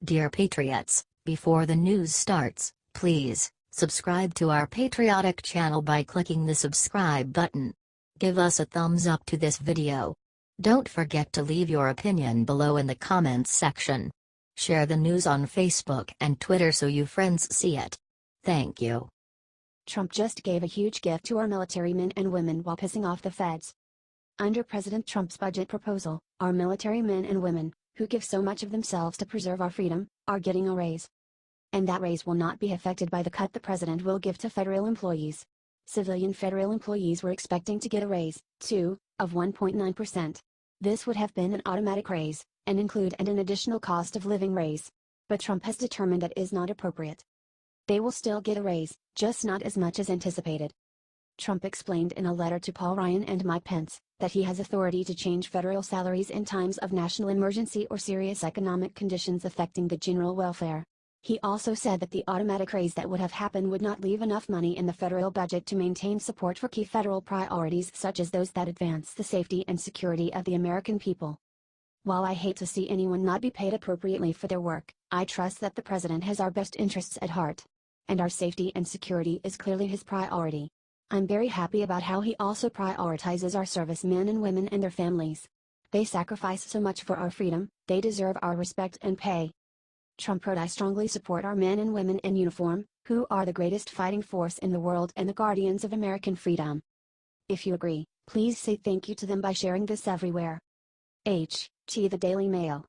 Dear Patriots, before the news starts, please subscribe to our patriotic channel by clicking the subscribe button. Give us a thumbs up to this video. Don't forget to leave your opinion below in the comments section. Share the news on Facebook and Twitter so you friends see it. Thank you. Trump just gave a huge gift to our military men and women while pissing off the feds. Under President Trump's budget proposal, our military men and women, who give so much of themselves to preserve our freedom, are getting a raise. And that raise will not be affected by the cut the president will give to federal employees. Civilian federal employees were expecting to get a raise, too, of 1.9%. This would have been an automatic raise, and include an additional cost of living raise. But Trump has determined that is not appropriate. They will still get a raise, just not as much as anticipated. Trump explained in a letter to Paul Ryan and Mike Pence, that he has authority to change federal salaries in times of national emergency or serious economic conditions affecting the general welfare. He also said that the automatic raise that would have happened would not leave enough money in the federal budget to maintain support for key federal priorities such as those that advance the safety and security of the American people. While I hate to see anyone not be paid appropriately for their work, I trust that the president has our best interests at heart. And our safety and security is clearly his priority. I'm very happy about how he also prioritizes our servicemen and women and their families. They sacrifice so much for our freedom, they deserve our respect and pay. Trump wrote, I strongly support our men and women in uniform, who are the greatest fighting force in the world and the guardians of American freedom. If you agree, please say thank you to them by sharing this everywhere. The Daily Mail.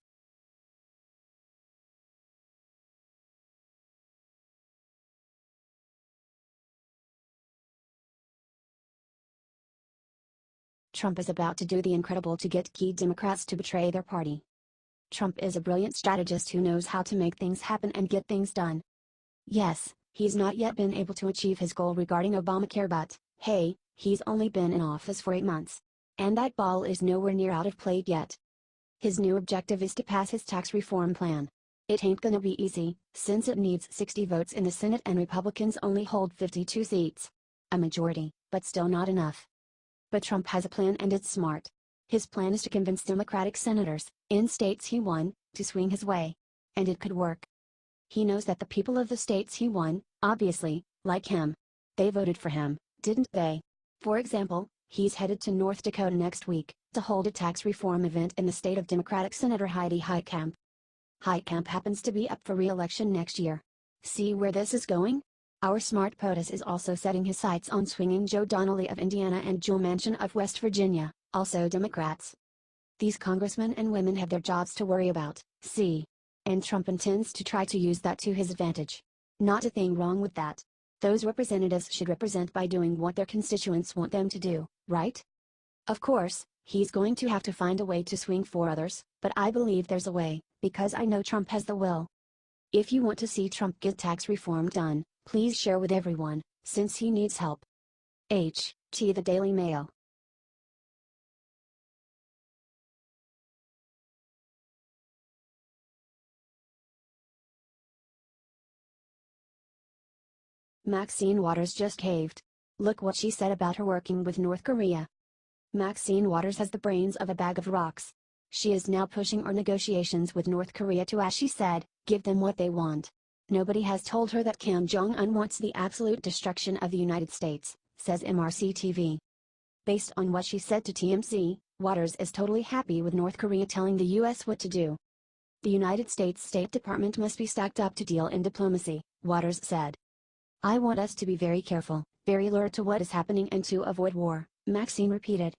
Trump is about to do the incredible to get key Democrats to betray their party. Trump is a brilliant strategist who knows how to make things happen and get things done. Yes, he's not yet been able to achieve his goal regarding Obamacare, but, hey, he's only been in office for 8 months. And that ball is nowhere near out of play yet. His new objective is to pass his tax reform plan. It ain't gonna be easy, since it needs 60 votes in the Senate and Republicans only hold 52 seats. A majority, but still not enough. But Trump has a plan and it's smart. His plan is to convince Democratic senators, in states he won, to swing his way. And it could work. He knows that the people of the states he won, obviously, like him. They voted for him, didn't they? For example, he's headed to North Dakota next week, to hold a tax reform event in the state of Democratic Senator Heidi Heitkamp. Heitkamp happens to be up for re-election next year. See where this is going? Our smart POTUS is also setting his sights on swinging Joe Donnelly of Indiana and Joe Manchin of West Virginia, also Democrats. These congressmen and women have their jobs to worry about, see? And Trump intends to try to use that to his advantage. Not a thing wrong with that. Those representatives should represent by doing what their constituents want them to do, right? Of course, he's going to have to find a way to swing for others, but I believe there's a way, because I know Trump has the will. If you want to see Trump get tax reform done, please share with everyone, since he needs help. The Daily Mail. Maxine Waters just caved. Look what she said about her working with North Korea. Maxine Waters has the brains of a bag of rocks. She is now pushing our negotiations with North Korea to, as she said, give them what they want. Nobody has told her that Kim Jong-un wants the absolute destruction of the United States, says MRC TV. Based on what she said to TMZ, Waters is totally happy with North Korea telling the US what to do. The United States State Department must be stacked up to deal in diplomacy, Waters said. I want us to be very careful, very alert to what is happening and to avoid war, Maxine repeated.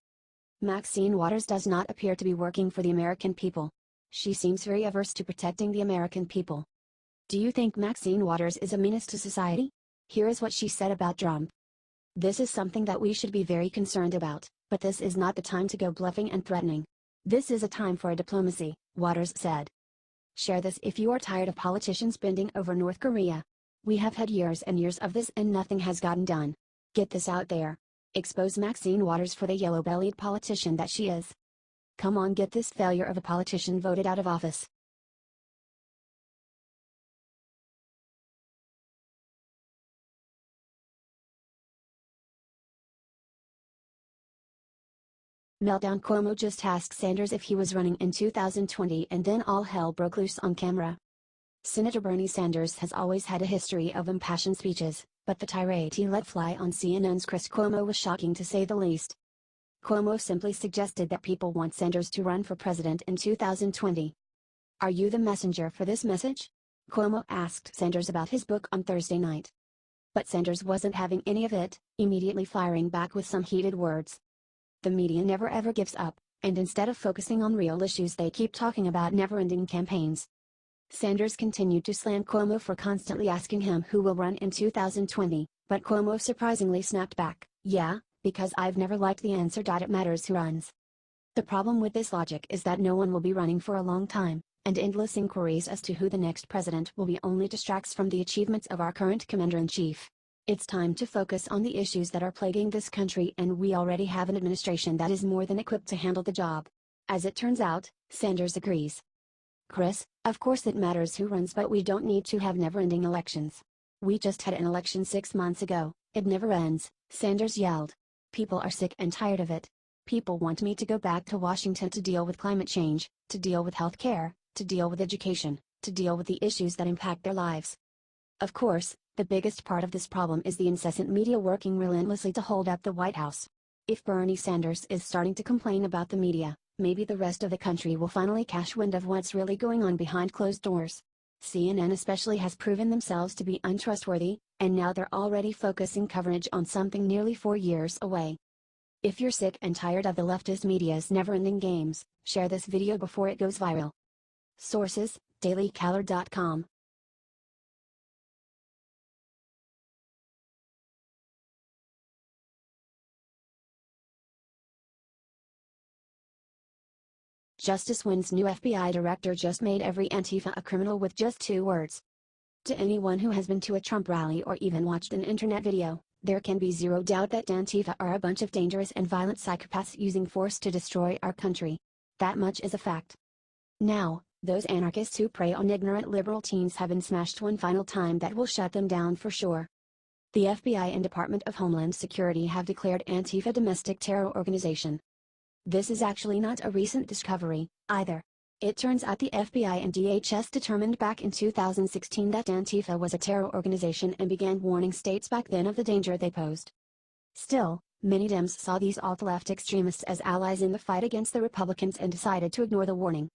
Maxine Waters does not appear to be working for the American people. She seems very averse to protecting the American people. Do you think Maxine Waters is a menace to society? Here is what she said about Trump. This is something that we should be very concerned about, but this is not the time to go bluffing and threatening. This is a time for a diplomacy, Waters said. Share this if you are tired of politicians bending over North Korea. We have had years and years of this and nothing has gotten done. Get this out there. Expose Maxine Waters for the yellow-bellied politician that she is. Come on, get this failure of a politician voted out of office. Meltdown. Cuomo just asked Sanders if he was running in 2020 and then all hell broke loose on camera. Senator Bernie Sanders has always had a history of impassioned speeches, but the tirade he let fly on CNN's Chris Cuomo was shocking to say the least. Cuomo simply suggested that people want Sanders to run for president in 2020. Are you the messenger for this message? Cuomo asked Sanders about his book on Thursday night. But Sanders wasn't having any of it, immediately firing back with some heated words. The media never ever gives up, and instead of focusing on real issues they keep talking about never-ending campaigns. Sanders continued to slam Cuomo for constantly asking him who will run in 2020, but Cuomo surprisingly snapped back, "Yeah, because I've never liked the answer. It matters who runs." The problem with this logic is that no one will be running for a long time, and endless inquiries as to who the next president will be only distracts from the achievements of our current commander-in-chief. It's time to focus on the issues that are plaguing this country, and we already have an administration that is more than equipped to handle the job. As it turns out, Sanders agrees. "Chris, of course it matters who runs, but we don't need to have never-ending elections. We just had an election 6 months ago, it never ends," Sanders yelled. "People are sick and tired of it. People want me to go back to Washington to deal with climate change, to deal with health care, to deal with education, to deal with the issues that impact their lives." Of course, the biggest part of this problem is the incessant media working relentlessly to hold up the White House. If Bernie Sanders is starting to complain about the media, maybe the rest of the country will finally catch wind of what's really going on behind closed doors. CNN especially has proven themselves to be untrustworthy, and now they're already focusing coverage on something nearly 4 years away. If you're sick and tired of the leftist media's never-ending games, share this video before it goes viral. Sources: dailycaller.com. Justice wins. New FBI director just made every Antifa a criminal with just 2 words. To anyone who has been to a Trump rally or even watched an internet video, there can be zero doubt that Antifa are a bunch of dangerous and violent psychopaths using force to destroy our country. That much is a fact. Now, those anarchists who prey on ignorant liberal teens have been smashed one final time that will shut them down for sure. The FBI and Department of Homeland Security have declared Antifa domestic terror organization. This is actually not a recent discovery, either. It turns out the FBI and DHS determined back in 2016 that Antifa was a terror organization and began warning states back then of the danger they posed. Still, many Dems saw these alt-left extremists as allies in the fight against the Republicans and decided to ignore the warning.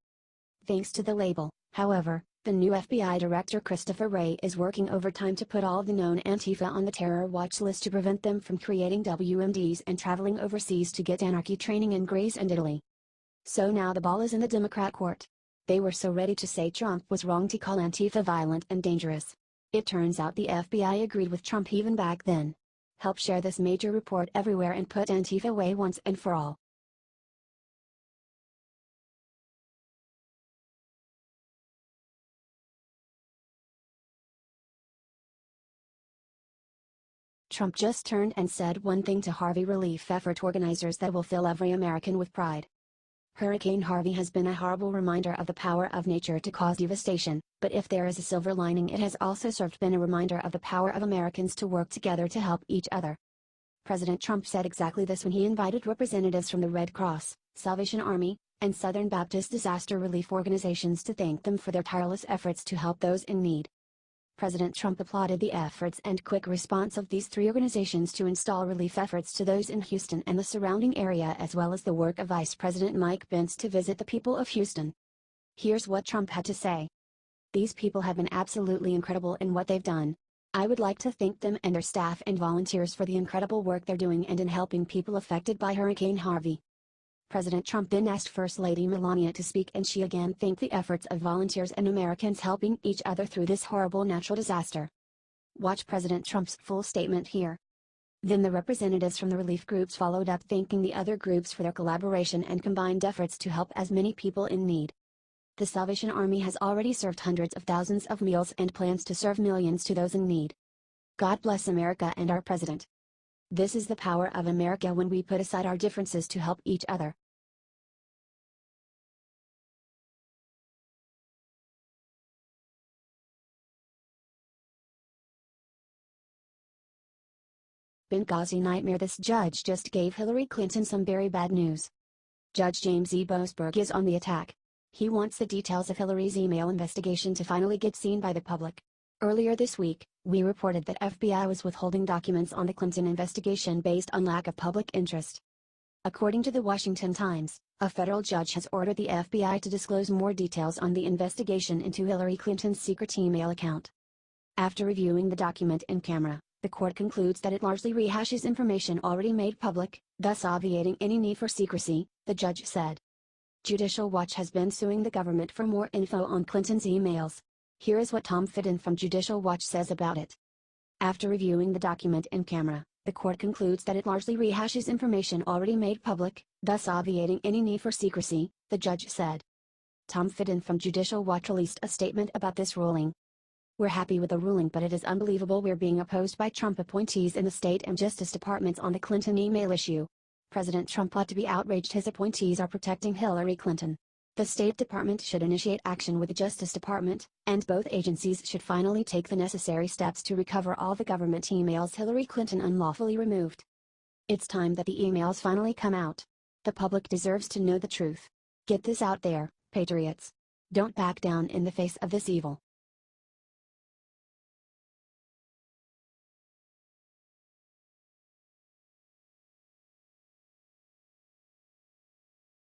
Thanks to the label, however, the new FBI director Christopher Wray is working overtime to put all of the known Antifa on the terror watch list to prevent them from creating WMDs and traveling overseas to get anarchy training in Greece and Italy. So now the ball is in the Democrat court. They were so ready to say Trump was wrong to call Antifa violent and dangerous. It turns out the FBI agreed with Trump even back then. Help share this major report everywhere and put Antifa away once and for all. Trump just turned and said one thing to Harvey relief effort organizers that will fill every American with pride. Hurricane Harvey has been a horrible reminder of the power of nature to cause devastation, but if there is a silver lining, it has also been a reminder of the power of Americans to work together to help each other. President Trump said exactly this when he invited representatives from the Red Cross, Salvation Army, and Southern Baptist disaster relief organizations to thank them for their tireless efforts to help those in need. President Trump applauded the efforts and quick response of these 3 organizations to install relief efforts to those in Houston and the surrounding area, as well as the work of Vice President Mike Pence to visit the people of Houston. Here's what Trump had to say. "These people have been absolutely incredible in what they've done. I would like to thank them and their staff and volunteers for the incredible work they're doing and in helping people affected by Hurricane Harvey." President Trump then asked First Lady Melania to speak, and she again thanked the efforts of volunteers and Americans helping each other through this horrible natural disaster. Watch President Trump's full statement here. Then the representatives from the relief groups followed up, thanking the other groups for their collaboration and combined efforts to help as many people in need. The Salvation Army has already served hundreds of thousands of meals and plans to serve millions to those in need. God bless America and our president. This is the power of America when we put aside our differences to help each other. Benghazi Nightmare. This judge just gave Hillary Clinton some very bad news. Judge James E. Boasberg is on the attack. He wants the details of Hillary's email investigation to finally get seen by the public. Earlier this week, we reported that FBI was withholding documents on the Clinton investigation based on lack of public interest. According to the Washington Times, a federal judge has ordered the FBI to disclose more details on the investigation into Hillary Clinton's secret email account. After reviewing the document in camera, the court concludes that it largely rehashes information already made public, thus obviating any need for secrecy, the judge said. Judicial Watch has been suing the government for more info on Clinton's emails. Here is what Tom Fitton from Judicial Watch says about it. After reviewing the document in camera, the court concludes that it largely rehashes information already made public, thus obviating any need for secrecy, the judge said. Tom Fitton from Judicial Watch released a statement about this ruling. We're happy with the ruling, but it is unbelievable we're being opposed by Trump appointees in the State and Justice Departments on the Clinton email issue. President Trump ought to be outraged his appointees are protecting Hillary Clinton. The State Department should initiate action with the Justice Department, and both agencies should finally take the necessary steps to recover all the government emails Hillary Clinton unlawfully removed. It's time that the emails finally come out. The public deserves to know the truth. Get this out there, patriots. Don't back down in the face of this evil.